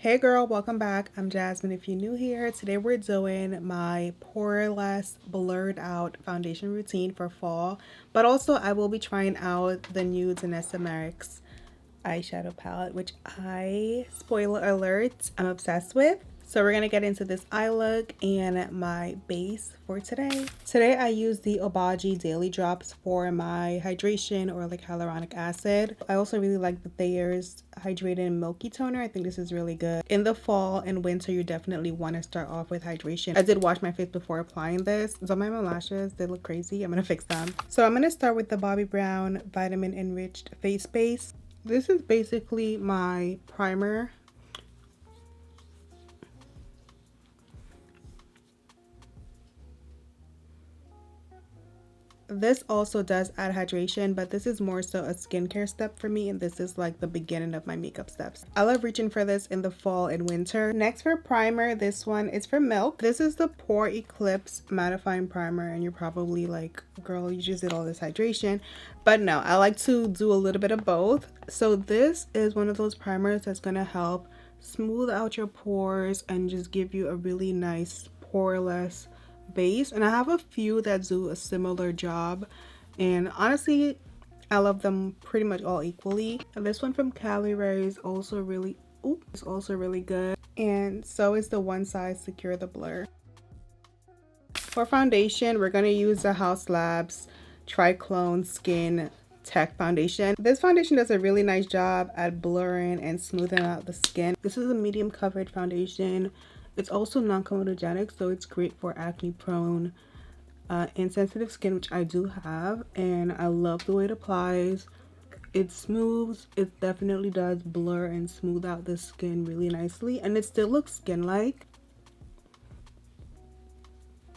Hey girl, welcome back. I'm Jasmine if you're new here. Today we're doing my Poreless blurred out foundation routine for fall, but also I will be trying out the new 𝘽𝙪𝙨𝙨 eyeshadow palette, which spoiler alert, I'm obsessed with. So we're gonna get into this eye look and my base for today. Today I use the 𝘽𝙪𝙨𝙨 Daily Drops for my hydration or like hyaluronic acid. I also really like the Thayer's Hydrated Milky Toner. I think this is really good. In the fall and winter, you definitely want to start off with hydration. I did wash my face before applying this. So my lashes, they look crazy. I'm gonna fix them. So I'm gonna start with the Bobbi Brown Vitamin Enriched Face Base. This is basically my primer. This also does add hydration, but this is more so a skincare step for me, and this is like the beginning of my makeup steps. I love reaching for this in the fall and winter. Next for primer, this one is from Milk. This is the Pore Eclipse Mattifying Primer, and you're probably like, girl, you just did all this hydration. But no, I like to do a little bit of both. So this is one of those primers that's gonna help smooth out your pores and just give you a really nice poreless base, and I have a few that do a similar job, and honestly I love them pretty much all equally. And this one from Cali Ray is also really good, and so is the One Size Secure the Blur. For foundation, we're going to use the Haus Labs Triclone Skin Tech foundation. This foundation does a really nice job at blurring and smoothing out the skin. This is a medium coverage foundation. It's also non-comedogenic, so it's great for acne prone and sensitive skin, which I do have, and I love the way it applies. It smooths, it definitely does blur and smooth out the skin really nicely, and it still looks skin-like.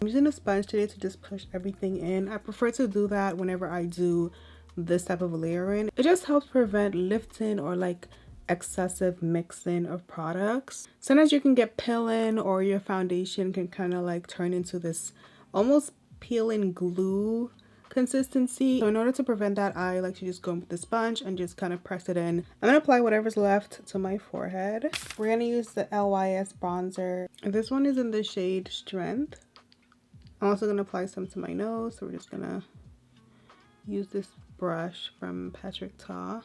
I'm using a sponge today to just push everything in. I prefer to do that whenever I do this type of layering. It just helps prevent lifting or like excessive mixing of products. Sometimes you can get peeling, or your foundation can kind of like turn into this almost peeling glue consistency. So in order to prevent that, I like to just go with the sponge and just kind of press it in. I'm gonna apply whatever's left to my forehead. We're gonna use the LYS bronzer. This one is in the shade Strength. I'm also gonna apply some to my nose, so we're just gonna use this brush from Patrick Ta.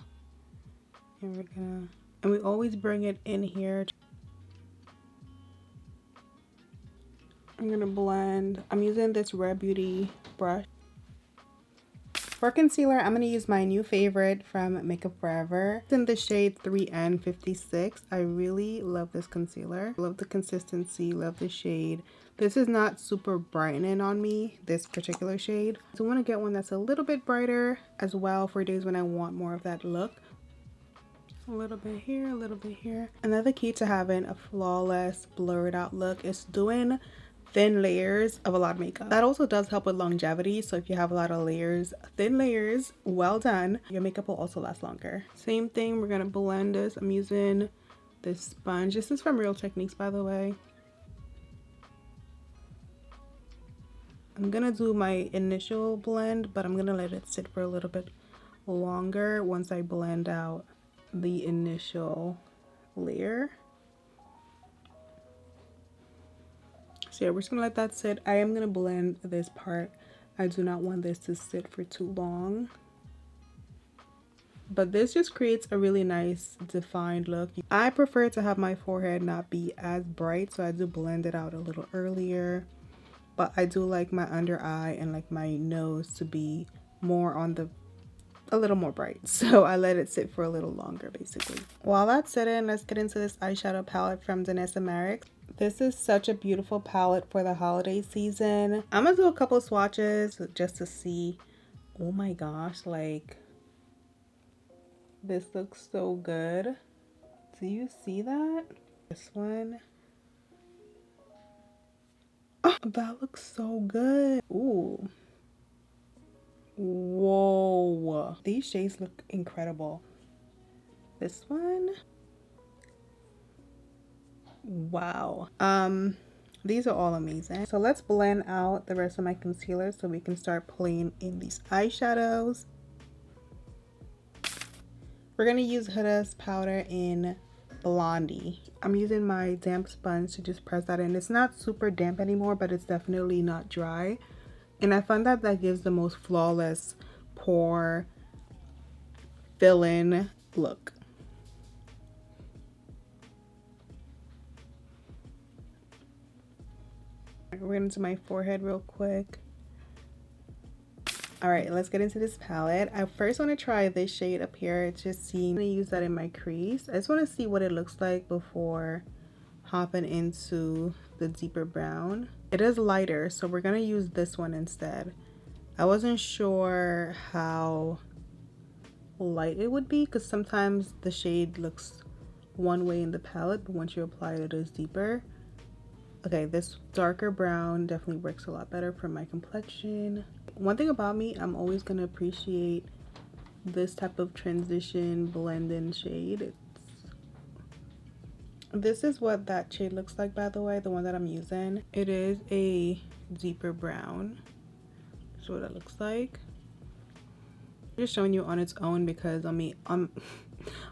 And we always bring it in here. I'm gonna blend. I'm using this Rare Beauty brush. For concealer, I'm gonna use my new favorite from Makeup Forever. It's in the shade 3N56. I really love this concealer. Love the consistency, love the shade. This is not super brightening on me, this particular shade. So I want to get one that's a little bit brighter as well for days when I want more of that look. A little bit here, a little bit here. Another key to having a flawless blurred out look is doing thin layers of a lot of makeup. That also does help with longevity, so if you have a lot of layers, thin layers, well done, your makeup will also last longer. Same thing, we're gonna blend this. I'm using this sponge. This is from Real Techniques, by the way. I'm gonna do my initial blend, but I'm gonna let it sit for a little bit longer once I blend out the initial layer. So yeah, we're just gonna let that sit. I am gonna blend this part. I do not want this to sit for too long, but this just creates a really nice defined look. I prefer to have my forehead not be as bright, so I do blend it out a little earlier, but I do like my under eye and like my nose to be more on the a little more bright, so I let it sit for a little longer basically. While that's sitting, let's get into this eyeshadow palette from 𝘽𝙪𝙨𝙨. This is such a beautiful palette for the holiday season. I'm gonna do a couple swatches just to see. Oh my gosh, like this looks so good. Do you see that? This one, oh, that looks so good. Ooh, whoa, these shades look incredible. This one, wow. These are all amazing. So let's blend out the rest of my concealer so we can start playing in these eyeshadows. We're gonna use Huda's powder in Blondie. I'm using my damp sponge to just press that in. It's not super damp anymore, but it's definitely not dry. And I find that that gives the most flawless pore fill-in look. We're going to my forehead real quick. All right, let's get into this palette. I first want to try this shade up here. Just see, I'm going to use that in my crease. I just want to see what it looks like before hopping into the deeper brown. It is lighter, so we're going to use this one instead. I wasn't sure how light it would be because sometimes the shade looks one way in the palette, but once you apply it, it is deeper. Okay, this darker brown definitely works a lot better for my complexion. One thing about me, I'm always going to appreciate this type of transition blend-in shade. This is what that shade looks like, by the way, the one that I'm using. It is a deeper brown. That's what it looks like. I'm just showing you on its own because on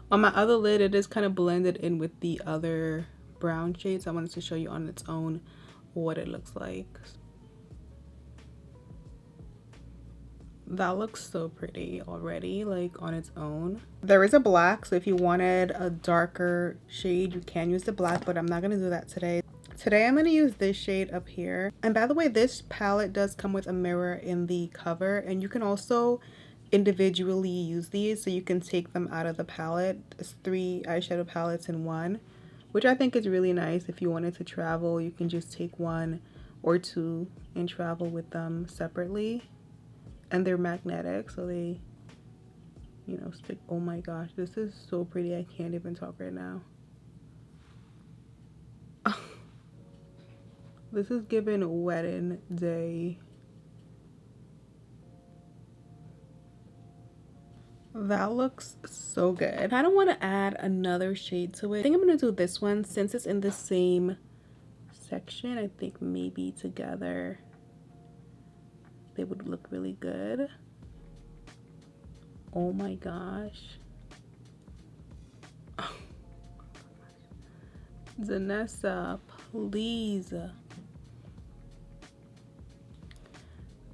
my other lid, it is kind of blended in with the other brown shades. I wanted to show you on its own what it looks like. That looks so pretty already, like on its own. There is a black, so if you wanted a darker shade, you can use the black, but I'm not gonna do that today. Today I'm gonna use this shade up here. And by the way, this palette does come with a mirror in the cover, and you can also individually use these, so you can take them out of the palette. It's 3 eyeshadow palettes in one, which I think is really nice. If you wanted to travel, you can just take 1 or 2 and travel with them separately. And they're magnetic, so they, you know, stick. Oh my gosh, this is so pretty. I can't even talk right now. This is giving wedding day. That looks so good. I don't want to add another shade to it. I think I'm going to do this one since it's in the same section. I think maybe together they would look really good. Oh my gosh. Oh, Zanessa, please.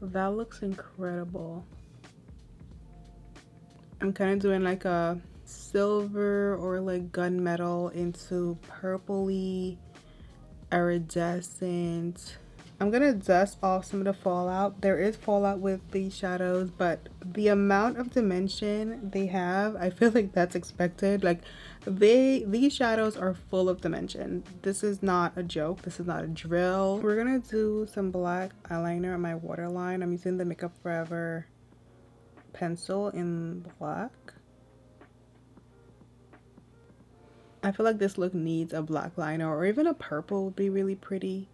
That looks incredible. I'm kind of doing like a silver or like gunmetal into purpley iridescent. I'm gonna dust off some of the fallout. There is fallout with these shadows, but the amount of dimension they have, I feel like that's expected. Like these shadows are full of dimension. This is not a joke. This is not a drill. We're gonna do some black eyeliner on my waterline. I'm using the Makeup Forever pencil in black. I feel like this look needs a black liner, or even a purple would be really pretty,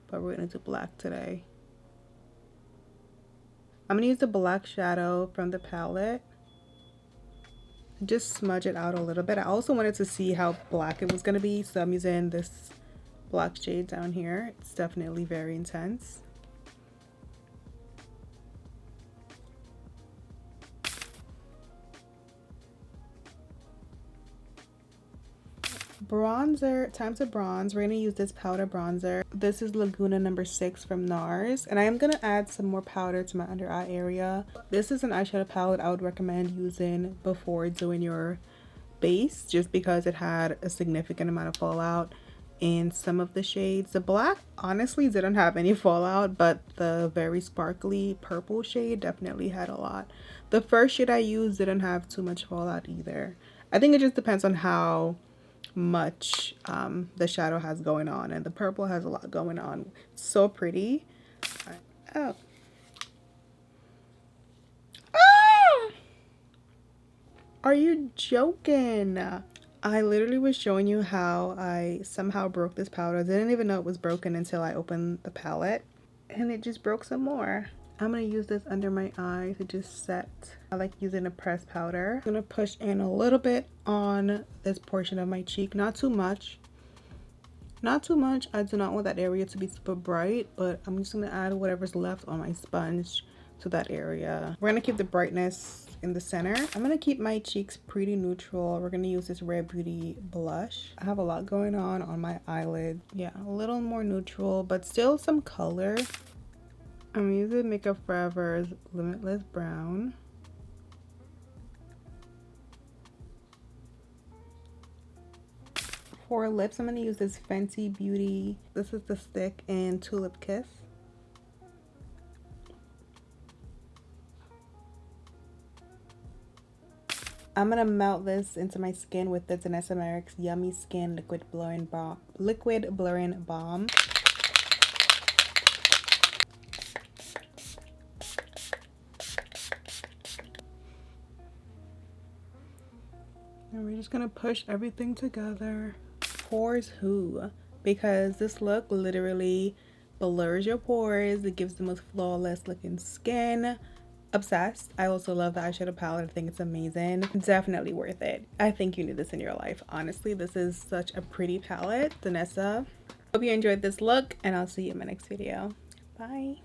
but we're gonna do black today. I'm gonna use the black shadow from the palette, just smudge it out a little bit. I also wanted to see how black it was gonna be, so I'm using this black shade down here. It's definitely very intense. Bronzer, time to bronze. We're gonna use this powder bronzer. This is Laguna number 6 from NARS, and I am gonna add some more powder to my under eye area. This is an eyeshadow palette I would recommend using before doing your base, just because it had a significant amount of fallout in some of the shades. The black honestly didn't have any fallout, but the very sparkly purple shade definitely had a lot. The first shade I used didn't have too much fallout either. I think it just depends on how much the shadow has going on, and the purple has a lot going on. It's so pretty. Oh. Ah! Are you joking? I literally was showing you how I somehow broke this powder. I didn't even know it was broken until I opened the palette, and it just broke some more. I'm gonna use this under my eye to just set. I like using a pressed powder. I'm gonna push in a little bit on this portion of my cheek, not too much. Not too much. I do not want that area to be super bright, but I'm just gonna add whatever's left on my sponge to that area. We're gonna keep the brightness in the center. I'm gonna keep my cheeks pretty neutral. We're gonna use this Rare Beauty blush. I have a lot going on my eyelid. Yeah, a little more neutral, but still some color. I'm using Makeup Forever's Limitless Brown. For lips, I'm going to use this Fenty Beauty. This is the stick in Tulip Kiss. I'm going to melt this into my skin with the Danessa Myricks Yummy Skin Liquid Blurring Balm. And we're just going to push everything together. Pores who? Because this look literally blurs your pores. It gives the most flawless looking skin. Obsessed. I also love the eyeshadow palette. I think it's amazing. Definitely worth it. I think you need this in your life. Honestly, this is such a pretty palette. Danessa. Hope you enjoyed this look, and I'll see you in my next video. Bye.